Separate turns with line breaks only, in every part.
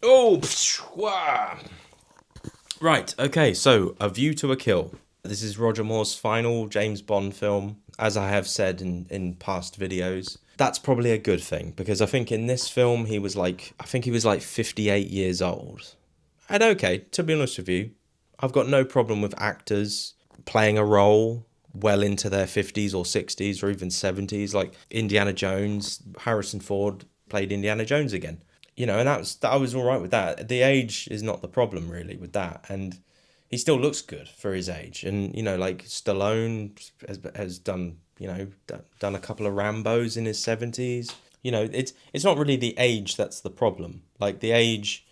Oh, wah. Right, okay, so A View to a Kill. This is Roger Moore's final James Bond film, as I have said in past videos. That's probably a good thing, because I think in this film I think he was like 58 years old. And okay, to be honest with you, I've got no problem with actors playing a role well into their 50s or 60s or even 70s. Like Indiana Jones, Harrison Ford played Indiana Jones again. And I was all right with that. The age is not the problem really with that, and he still looks good for his age. And like Stallone has done done a couple of Rambos in his 70s. It's not really the age that's the problem. Like the age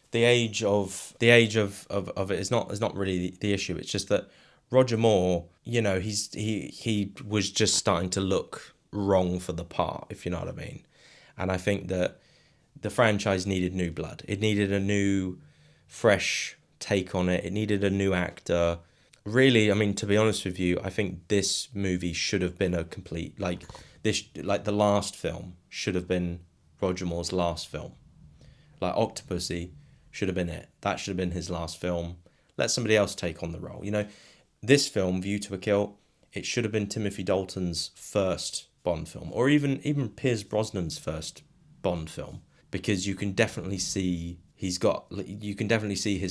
of it is not really the issue. It's just that Roger Moore, he was just starting to look wrong for the part, if you know what I mean. And I think that the franchise needed new blood. It needed a new, fresh take on it. It needed a new actor. Really, I mean, to be honest with you, I think this movie should have been a complete like the last film should have been Roger Moore's last film. Like Octopussy should have been it. That should have been his last film. Let somebody else take on the role. This film, View to a Kill, it should have been Timothy Dalton's first Bond film, or even Pierce Brosnan's first Bond film, because you can definitely see his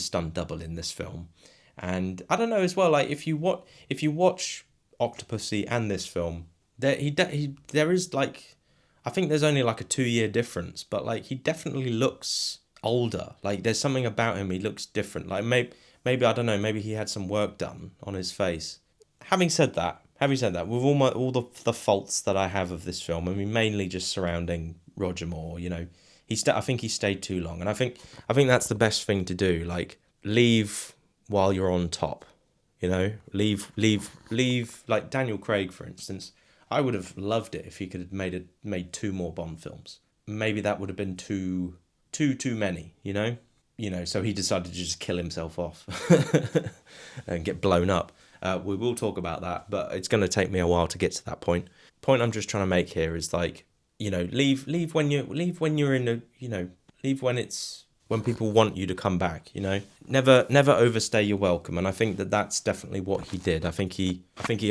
stunt double in this film. And I don't know as well, like if you watch Octopussy and this film, there is like, I think there's only like a 2 year difference, but like he definitely looks older. Like there's something about him, he looks different. Like maybe I don't know, maybe he had some work done on his face. Having said that, with all the faults that I have of this film, I mean mainly just surrounding Roger Moore, I think he stayed too long, and I think that's the best thing to do. Like leave while you're on top, leave. Like Daniel Craig, for instance, I would have loved it if he could have made two more Bond films. Maybe that would have been too many, So he decided to just kill himself off and get blown up. We will talk about that, but it's going to take me a while to get to that point. Point I'm just trying to make here is like, leave when you're in a, leave when people want you to come back. Never overstay your welcome, and I think that that's definitely what he did. I think he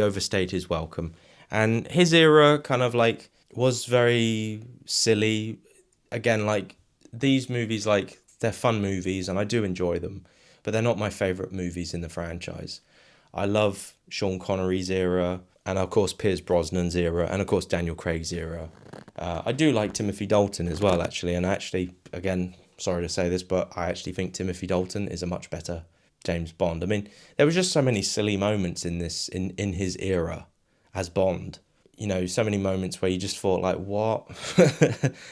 overstayed his welcome, and his era kind of like was very silly. Again, like these movies, like they're fun movies and I do enjoy them, but they're not my favorite movies in the franchise. I love Sean Connery's era, and of course Pierce Brosnan's era, and of course Daniel Craig's era. I do like Timothy Dalton as well, actually, and actually, again, sorry to say this, but I actually think Timothy Dalton is a much better James Bond. I mean, there was just so many silly moments in his era as Bond. So many moments where you just thought like, what?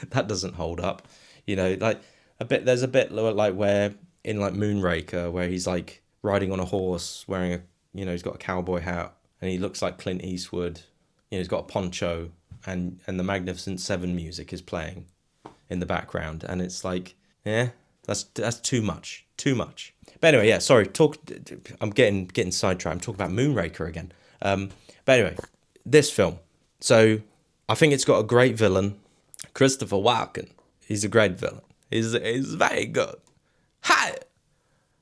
That doesn't hold up. Like there's a bit like where in like Moonraker where he's like riding on a horse wearing he's got a cowboy hat and he looks like Clint Eastwood. He's got a poncho and the Magnificent Seven music is playing in the background, and it's like, yeah, that's too much, too much. But anyway, yeah, sorry, I'm getting sidetracked. I'm talking about Moonraker again. But anyway, this film. So I think it's got a great villain, Christopher Walken. He's a great villain. He's very good. Hey,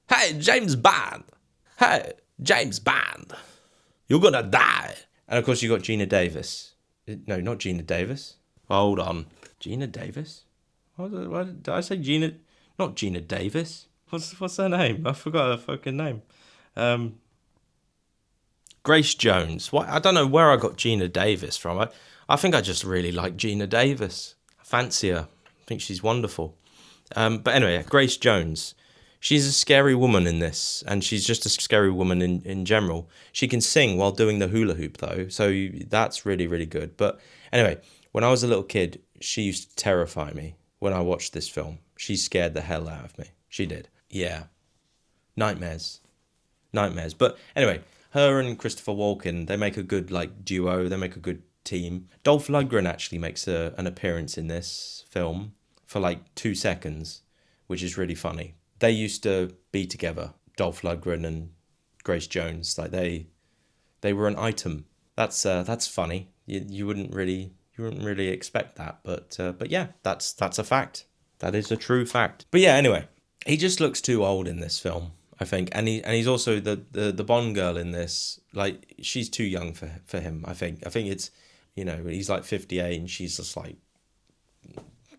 hey, James Bond. Hey, James Bond. You're gonna die. And of course, you got Gina Davis. No, not Gina Davis. Hold on, Gina Davis. What did I say? Gina, not Gina Davis. What's her name? I forgot her fucking name. Um, Grace Jones. What? I don't know where I got Gina Davis from. I think I just really like Gina Davis. I fancy her. I think she's wonderful. But anyway, Grace Jones. She's a scary woman in this, and she's just a scary woman in general. She can sing while doing the hula hoop, though, so that's really, really good. But anyway, when I was a little kid, she used to terrify me when I watched this film. She scared the hell out of me. She did. Yeah. Nightmares. Nightmares. But anyway, her and Christopher Walken, they make a good like duo. They make a good team. Dolph Lundgren actually makes an appearance in this film for like 2 seconds, which is really funny. They used to be together, Dolph Lundgren and Grace Jones. Like they were an item. That's funny. You wouldn't really expect that, but yeah, that's a fact. That is a true fact. But yeah, anyway, He just looks too old in this film, I think, and he's also the Bond girl in this. Like, she's too young for him. I think it's, he's like 58 and she's just like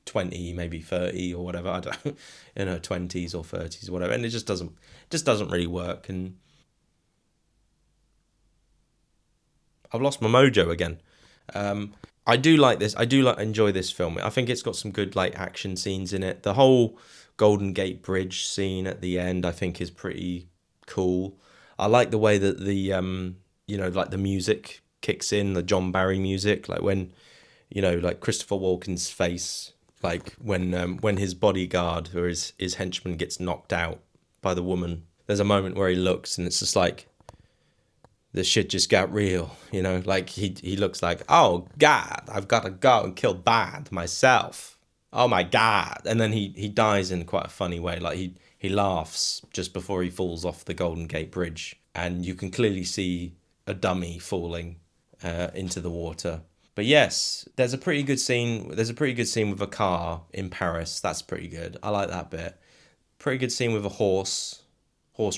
20, maybe 30 or whatever. I don't know, in her 20s or 30s or whatever, and it just doesn't really work. And I've lost my mojo again. I do like this. I do enjoy this film. I think it's got some good like action scenes in it. The whole Golden Gate Bridge scene at the end, I think, is pretty cool. I like the way that like the music kicks in, the John Barry music, like when, like Christopher Walken's face, like when his bodyguard or his henchman gets knocked out by the woman. There's a moment where he looks and it's just like, the shit just got real, like he looks like, oh God, I've got to go and kill Bond myself. Oh my God. And then he dies in quite a funny way. Like he laughs just before he falls off the Golden Gate Bridge. And you can clearly see a dummy falling into the water. But yes, there's a pretty good scene. There's a pretty good scene with a car in Paris. That's pretty good. I like that bit. Pretty good scene with a horse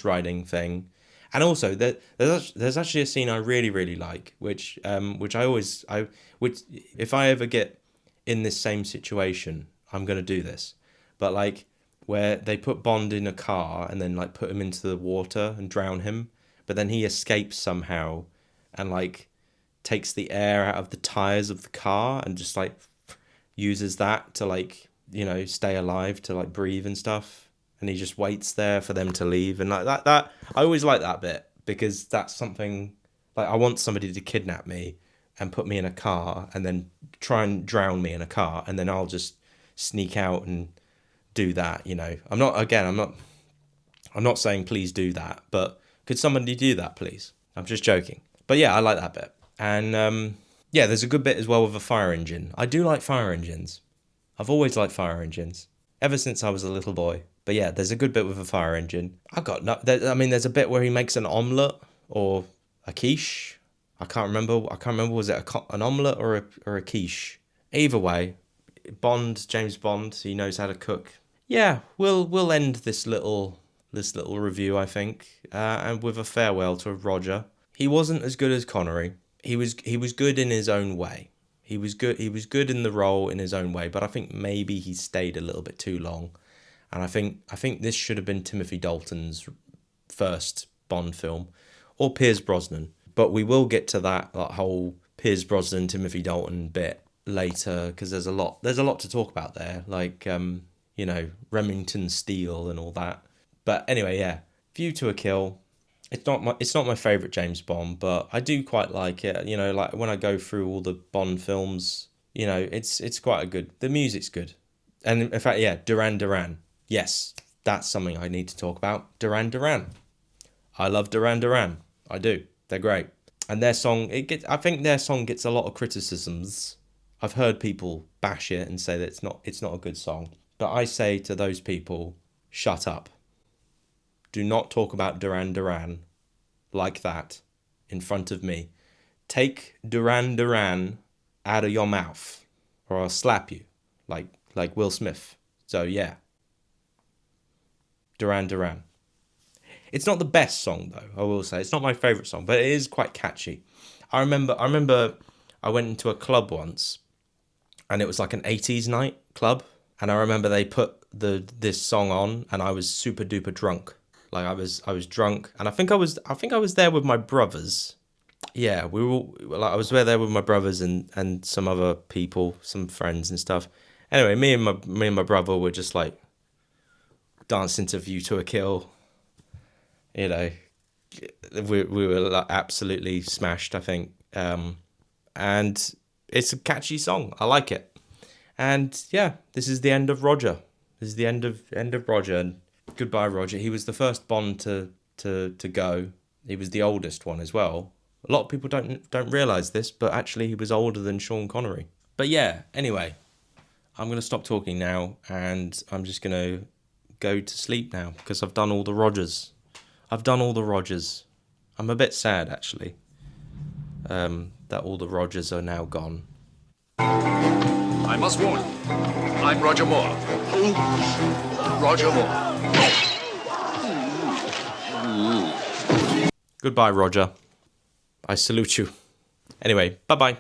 riding thing. And also, there's actually a scene I really, really like, which if I ever get in this same situation, I'm gonna do this. But like, where they put Bond in a car and then like put him into the water and drown him, but then he escapes somehow, and like takes the air out of the tires of the car and just like uses that to like stay alive, to like breathe and stuff. And he just waits there for them to leave, and like that I always like that bit, because that's something like, I want somebody to kidnap me and put me in a car and then try and drown me in a car, and then I'll just sneak out and do that. I'm not saying please do that, but could somebody do that, please? I'm just joking. But yeah, I like that bit. And yeah, there's a good bit as well with a fire engine. I do like fire engines. I've always liked fire engines ever since I was a little boy. But yeah, there's a good bit with a fire engine. There's a bit where he makes an omelette or a quiche. I can't remember. Was it an omelette or a quiche? Either way, James Bond, he knows how to cook. Yeah, we'll end this little review, I think, and with a farewell to Roger. He wasn't as good as Connery. He was good in his own way. He was good in the role in his own way, but I think maybe he stayed a little bit too long. And I think this should have been Timothy Dalton's first Bond film, or Pierce Brosnan. But we will get to that whole Pierce Brosnan, Timothy Dalton bit later, because there's a lot to talk about there, like Remington Steele and all that. But anyway, yeah, View to a Kill. It's not my favorite James Bond, but I do quite like it. Like when I go through all the Bond films, it's quite a good. The music's good, and in fact, yeah, Duran Duran. Yes, that's something I need to talk about. Duran Duran. I love Duran Duran. I do. They're great. And their song, I think their song gets a lot of criticisms. I've heard people bash it and say that it's not a good song. But I say to those people, shut up. Do not talk about Duran Duran like that in front of me. Take Duran Duran out of your mouth, or I'll slap you, like Will Smith. So yeah. Duran Duran. It's not the best song though, I will say. It's not my favourite song, but it is quite catchy. I remember I went into a club once, and it was like an 80s night club, and I remember they put this song on, and I was super duper drunk. Like I was drunk, and I think I was there with my brothers. Yeah, I was there with my brothers and some other people, some friends and stuff. Anyway, me and my brother were just like dancing to View to a Kill. We were like absolutely smashed, I think. And it's a catchy song. I like it. And yeah, this is the end of Roger. This is the end of Roger. And goodbye, Roger. He was the first Bond to go. He was the oldest one as well. A lot of people don't realise this, but actually he was older than Sean Connery. But yeah, anyway, I'm going to stop talking now, and I'm just going to go to sleep now, because I've done all the Rogers. I'm a bit sad, actually, that all the Rogers are now gone.
I must warn you, I'm Roger Moore.
Who?
Roger Moore.
Goodbye, Roger. I salute you. Anyway, bye-bye.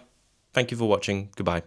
Thank you for watching. Goodbye.